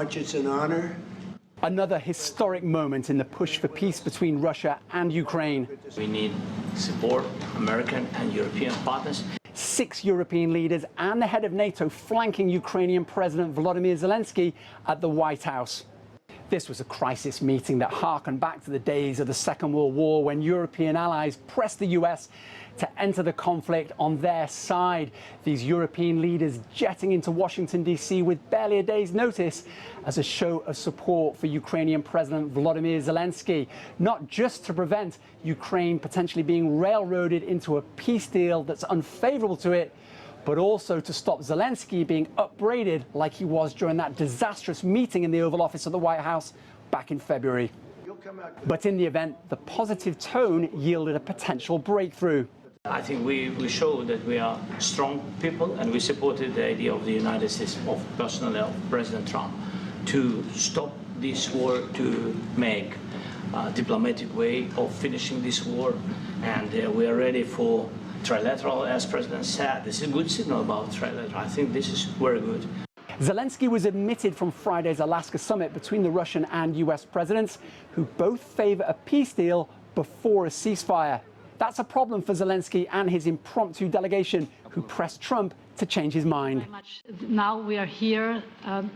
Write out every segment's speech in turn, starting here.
much. It's an honor. Another historic moment in the push for peace between Russia and Ukraine. We need support, American and European partners. 6 European leaders and the head of NATO flanking Ukrainian President Volodymyr Zelenskyy at the White House. This was a crisis meeting that harkened back to the days of the Second World War, when European allies pressed the US to enter the conflict on their side. These European leaders jetting into Washington, D.C. with barely a day's notice as a show of support for Ukrainian President Volodymyr Zelenskyy, not just to prevent Ukraine potentially being railroaded into a peace deal that's unfavorable to it, but also to stop Zelenskyy being upbraided like he was during that disastrous meeting in the Oval Office of the White House back in February. But in the event, the positive tone yielded a potential breakthrough. I think we showed that we are strong people, and we supported the idea of the United States, of personally of President Trump, to stop this war, to make a diplomatic way of finishing this war, and we are ready for trilateral, as President said. This is a good signal about trilateral. I think this is very good. Zelenskyy was omitted from Friday's Alaska summit between the Russian and US presidents, who both favor a peace deal before a ceasefire. That's a problem for Zelenskyy and his impromptu delegation, who pressed Trump to change his mind. Now we are here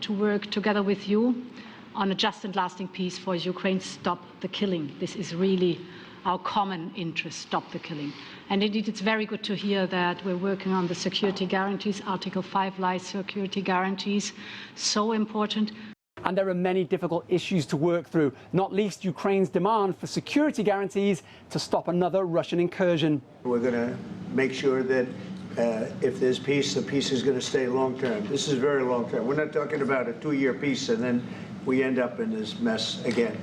to work together with you on a just and lasting peace for Ukraine. Stop the killing. This is really our common interest, stop the killing. And indeed, it's very good to hear that we're working on the security guarantees, Article 5 lies security guarantees, so important. And there are many difficult issues to work through, not least Ukraine's demand for security guarantees to stop another Russian incursion. We're going to make sure that if there's peace, the peace is going to stay long-term. This is very long-term. We're not talking about a 2-year peace and then we end up in this mess again.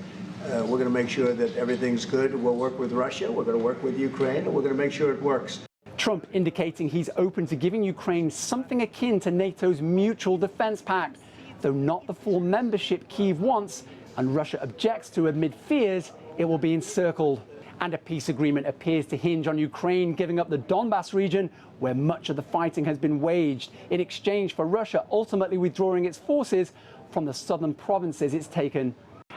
We're going to make sure that everything's good. We'll work with Russia, we're going to work with Ukraine, and we're going to make sure it works. Trump indicating he's open to giving Ukraine something akin to NATO's Mutual Defense Pact, though not the full membership Kyiv wants, and Russia objects to amid fears it will be encircled. And a peace agreement appears to hinge on Ukraine giving up the Donbas region, where much of the fighting has been waged, in exchange for Russia ultimately withdrawing its forces from the southern provinces it's taken.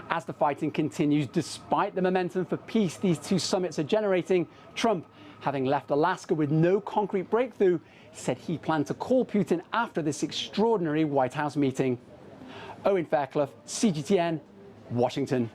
As the fighting continues, despite the momentum for peace these two summits are generating, Trump, having left Alaska with no concrete breakthrough, said he planned to call Putin after this extraordinary White House meeting. Owen Fairclough, CGTN, Washington.